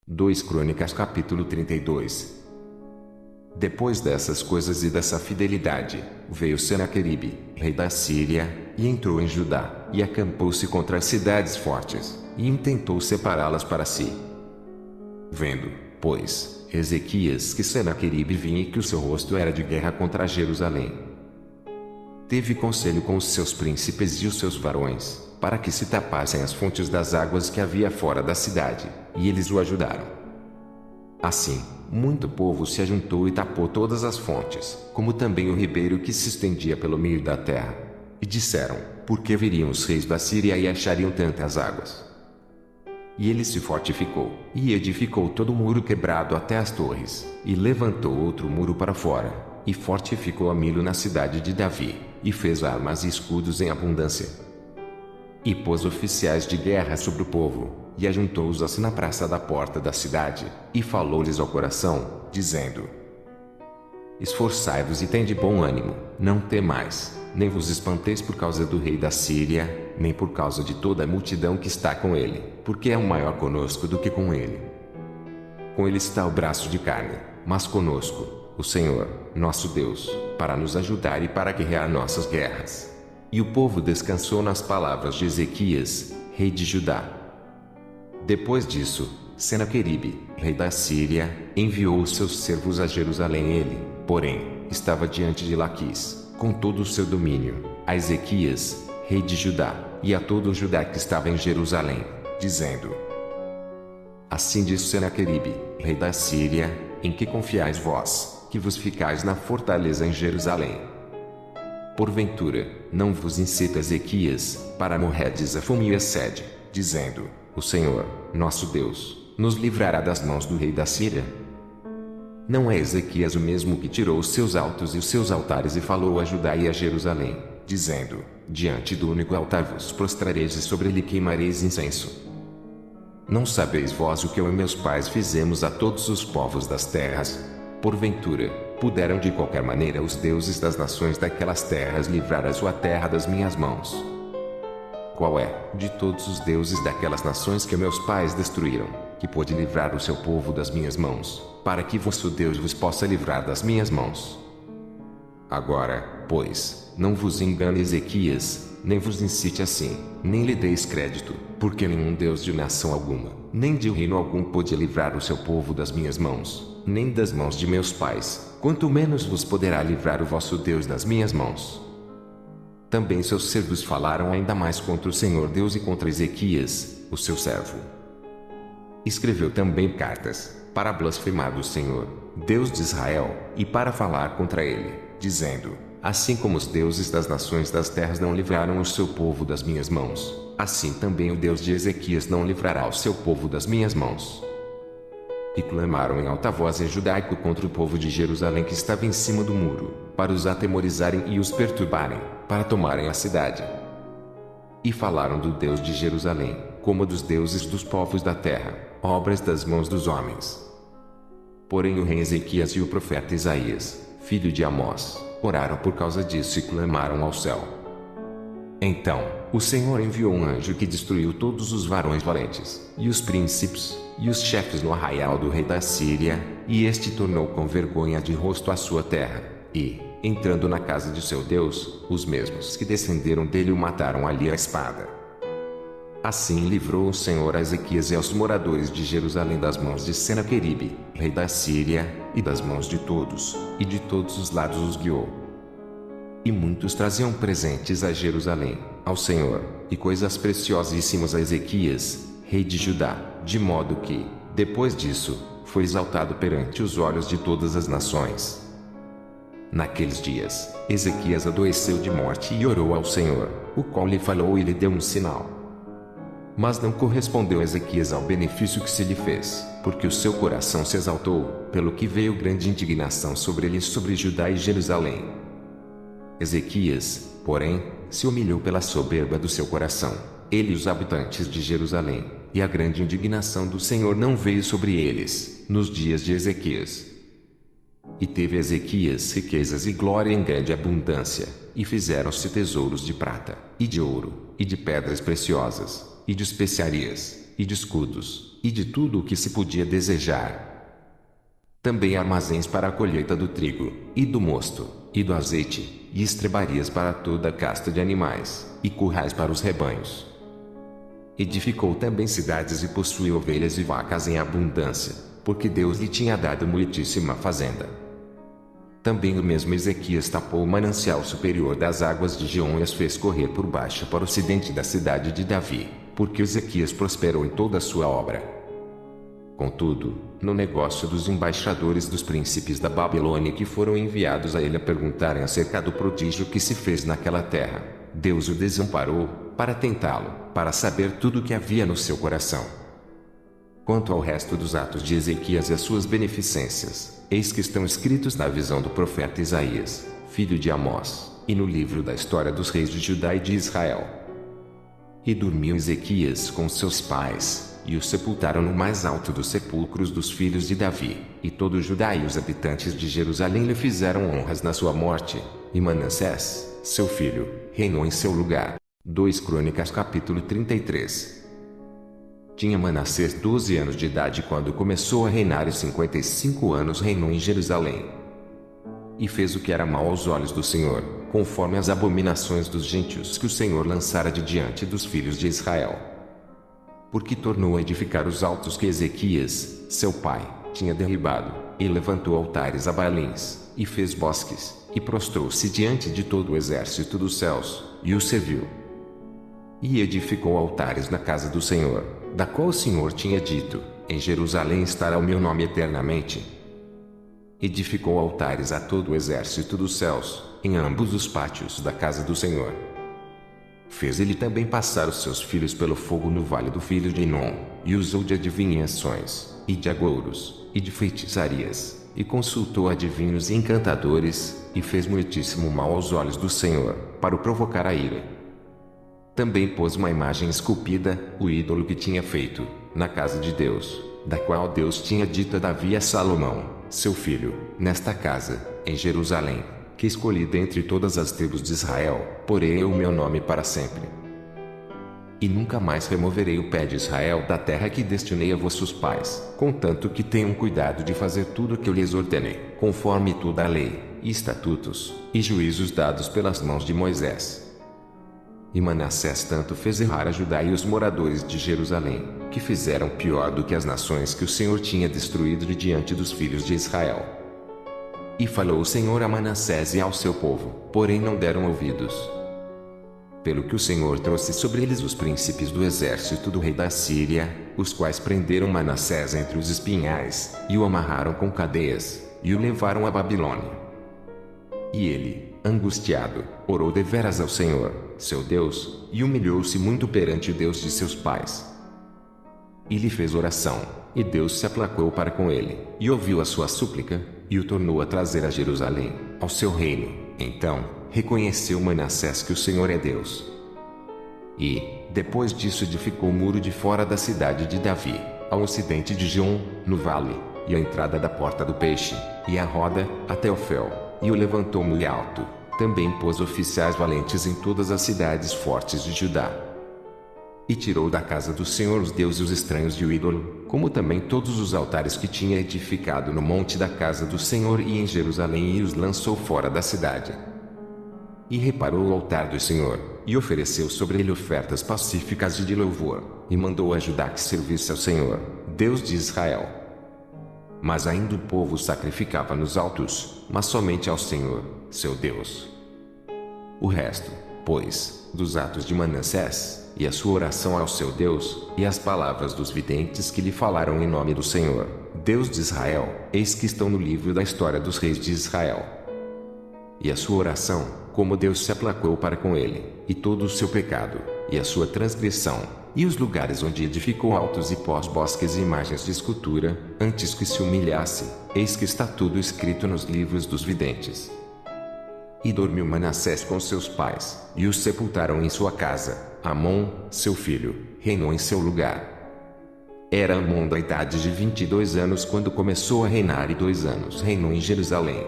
2 Crônicas capítulo 32. Depois dessas coisas e dessa fidelidade, veio Senaqueribe, rei da Síria, e entrou em Judá, e acampou-se contra as cidades fortes, e intentou separá-las para si. Vendo, pois, Ezequias que Senaqueribe vinha e que o seu rosto era de guerra contra Jerusalém, teve conselho com os seus príncipes e os seus varões, para que se tapassem as fontes das águas que havia fora da cidade, e eles o ajudaram. Assim, muito povo se ajuntou e tapou todas as fontes, como também o ribeiro que se estendia pelo meio da terra. E disseram, por que viriam os reis da Síria e achariam tantas águas? E ele se fortificou, e edificou todo o muro quebrado até as torres, e levantou outro muro para fora, e fortificou a Milo na cidade de Davi, e fez armas e escudos em abundância. E pôs oficiais de guerra sobre o povo, e ajuntou-os assim na praça da porta da cidade, e falou-lhes ao coração, dizendo: Esforçai-vos e tende bom ânimo, não temais, nem vos espanteis por causa do rei da Síria, nem por causa de toda a multidão que está com ele, porque é maior conosco do que com ele. Com ele está o braço de carne, mas conosco, o Senhor, nosso Deus, para nos ajudar e para guerrear nossas guerras. E o povo descansou nas palavras de Ezequias, rei de Judá. Depois disso, Senaqueribe, rei da Síria, enviou os seus servos a Jerusalém. Ele, porém, estava diante de Laquis, com todo o seu domínio, a Ezequias, rei de Judá, e a todo o Judá que estava em Jerusalém, dizendo: Assim diz Senaqueribe, rei da Síria, em que confiais vós, que vos ficais na fortaleza em Jerusalém? Porventura, não vos incita Ezequias, para morrerdes a fome e a sede, dizendo: O Senhor, nosso Deus, nos livrará das mãos do rei da Síria? Não é Ezequias o mesmo que tirou os seus altos e os seus altares e falou a Judá e a Jerusalém, dizendo: Diante do único altar vos prostrareis e sobre ele queimareis incenso? Não sabeis vós o que eu e meus pais fizemos a todos os povos das terras? Porventura, puderam de qualquer maneira os deuses das nações daquelas terras livrar a sua terra das minhas mãos? Qual é, de todos os deuses daquelas nações que meus pais destruíram, que pôde livrar o seu povo das minhas mãos, para que vosso Deus vos possa livrar das minhas mãos? Agora, pois, não vos engane Ezequias, nem vos incite assim, nem lhe deis crédito, porque nenhum Deus de nação alguma, nem de reino algum pôde livrar o seu povo das minhas mãos, nem das mãos de meus pais, quanto menos vos poderá livrar o vosso Deus das minhas mãos. Também seus servos falaram ainda mais contra o Senhor Deus e contra Ezequias, o seu servo. Escreveu também cartas, para blasfemar do Senhor, Deus de Israel, e para falar contra ele, dizendo: Assim como os deuses das nações das terras não livraram o seu povo das minhas mãos, assim também o Deus de Ezequias não livrará o seu povo das minhas mãos. E clamaram em alta voz em judaico contra o povo de Jerusalém que estava em cima do muro, para os atemorizarem e os perturbarem, para tomarem a cidade. E falaram do Deus de Jerusalém, como dos deuses dos povos da terra, obras das mãos dos homens. Porém o rei Ezequias e o profeta Isaías, filho de Amós, oraram por causa disso e clamaram ao céu. Então, o Senhor enviou um anjo que destruiu todos os varões valentes, e os príncipes, e os chefes no arraial do rei da Síria, e este tornou com vergonha de rosto a sua terra, e, entrando na casa de seu Deus, os mesmos que descenderam dele o mataram ali à espada. Assim livrou o Senhor a Ezequias e aos moradores de Jerusalém das mãos de Senaqueribe, rei da Síria, e das mãos de todos, e de todos os lados os guiou. E muitos traziam presentes a Jerusalém, ao Senhor, e coisas preciosíssimas a Ezequias, rei de Judá, de modo que, depois disso, foi exaltado perante os olhos de todas as nações. Naqueles dias, Ezequias adoeceu de morte e orou ao Senhor, o qual lhe falou e lhe deu um sinal. Mas não correspondeu Ezequias ao benefício que se lhe fez, porque o seu coração se exaltou, pelo que veio grande indignação sobre ele e sobre Judá e Jerusalém. Ezequias, porém, se humilhou pela soberba do seu coração, ele e os habitantes de Jerusalém, e a grande indignação do Senhor não veio sobre eles, nos dias de Ezequias. E teve Ezequias riquezas e glória em grande abundância, e fizeram-se tesouros de prata, e de ouro, e de pedras preciosas, e de especiarias, e de escudos, e de tudo o que se podia desejar. Também armazéns para a colheita do trigo, e do mosto, e do azeite, e estrebarias para toda a casta de animais, e currais para os rebanhos. Edificou também cidades e possuiu ovelhas e vacas em abundância, porque Deus lhe tinha dado muitíssima fazenda. Também o mesmo Ezequias tapou o manancial superior das águas de Gion e as fez correr por baixo para o ocidente da cidade de Davi, porque Ezequias prosperou em toda a sua obra. Contudo, no negócio dos embaixadores dos príncipes da Babilônia que foram enviados a ele a perguntarem acerca do prodígio que se fez naquela terra, Deus o desamparou, para tentá-lo, para saber tudo o que havia no seu coração. Quanto ao resto dos atos de Ezequias e as suas beneficências, eis que estão escritos na visão do profeta Isaías, filho de Amós, e no livro da história dos reis de Judá e de Israel. E dormiu Ezequias com seus pais, e o sepultaram no mais alto dos sepulcros dos filhos de Davi, e todo Judá e os habitantes de Jerusalém lhe fizeram honras na sua morte, e Manassés, seu filho, reinou em seu lugar. 2 Crônicas capítulo 33. Tinha Manassés 12 anos de idade quando começou a reinar e 55 anos reinou em Jerusalém. E fez o que era mal aos olhos do Senhor, conforme as abominações dos gentios que o Senhor lançara de diante dos filhos de Israel. Porque tornou a edificar os altos que Ezequias, seu pai, tinha derribado, e levantou altares a Baalins, e fez bosques, e prostrou-se diante de todo o exército dos céus, e o serviu. E edificou altares na casa do Senhor, da qual o Senhor tinha dito: em Jerusalém estará o meu nome eternamente. Edificou altares a todo o exército dos céus, em ambos os pátios da casa do Senhor. Fez ele também passar os seus filhos pelo fogo no vale do filho de Inom, e usou de adivinhações, e de agouros, e de feitiçarias, e consultou adivinhos e encantadores, e fez muitíssimo mal aos olhos do Senhor, para o provocar a ira. Também pôs uma imagem esculpida, o ídolo que tinha feito, na casa de Deus, da qual Deus tinha dito a Davi e a Salomão, seu filho: nesta casa, em Jerusalém, que escolhi dentre todas as tribos de Israel, porei o meu nome para sempre. E nunca mais removerei o pé de Israel da terra que destinei a vossos pais, contanto que tenham cuidado de fazer tudo o que eu lhes ordenei, conforme toda a lei, e estatutos, e juízos dados pelas mãos de Moisés. E Manassés tanto fez errar a Judá e os moradores de Jerusalém, que fizeram pior do que as nações que o Senhor tinha destruído de diante dos filhos de Israel. E falou o Senhor a Manassés e ao seu povo, porém não deram ouvidos. Pelo que o Senhor trouxe sobre eles os príncipes do exército do rei da Síria, os quais prenderam Manassés entre os espinhais, e o amarraram com cadeias, e o levaram à Babilônia. E ele, angustiado, orou deveras ao Senhor, seu Deus, e humilhou-se muito perante o Deus de seus pais. E lhe fez oração, e Deus se aplacou para com ele, e ouviu a sua súplica, e o tornou a trazer a Jerusalém, ao seu reino. Então, reconheceu Manassés que o Senhor é Deus. E, depois disso, edificou o muro de fora da cidade de Davi, ao ocidente de Gion, no vale, e a entrada da porta do peixe, e a roda, até Ofel, e o levantou muito alto. Também pôs oficiais valentes em todas as cidades fortes de Judá. E tirou da casa do Senhor os deuses estranhos de o ídolo, como também todos os altares que tinha edificado no monte da casa do Senhor e em Jerusalém, e os lançou fora da cidade. E reparou o altar do Senhor, e ofereceu sobre ele ofertas pacíficas e de louvor, e mandou a Judá que servisse ao Senhor, Deus de Israel. Mas ainda o povo sacrificava nos altos, mas somente ao Senhor, seu Deus. O resto, pois, dos atos de Manassés, e a sua oração ao seu Deus, e as palavras dos videntes que lhe falaram em nome do Senhor, Deus de Israel, eis que estão no livro da história dos reis de Israel. E a sua oração, como Deus se aplacou para com ele, e todo o seu pecado, e a sua transgressão, e os lugares onde edificou altos e pós-bosques e imagens de escultura, antes que se humilhasse, eis que está tudo escrito nos livros dos videntes. E dormiu Manassés com seus pais, e os sepultaram em sua casa. Amon, seu filho, reinou em seu lugar. Era Amon da idade de 22 anos quando começou a reinar, e 2 anos reinou em Jerusalém.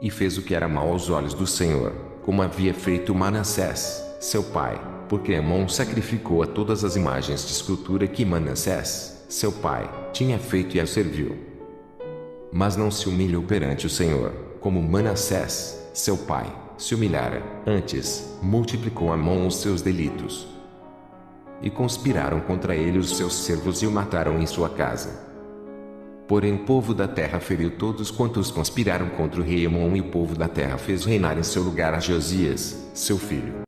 E fez o que era mal aos olhos do Senhor, como havia feito Manassés. seu pai, porque Amon sacrificou a todas as imagens de escultura que Manassés, seu pai, tinha feito e a serviu. Mas não se humilhou perante o Senhor, como Manassés, seu pai, se humilhara. Antes, multiplicou Amon os seus delitos. E conspiraram contra ele os seus servos e o mataram em sua casa. Porém o povo da terra feriu todos quantos conspiraram contra o rei Amon, e o povo da terra fez reinar em seu lugar a Josias, seu filho.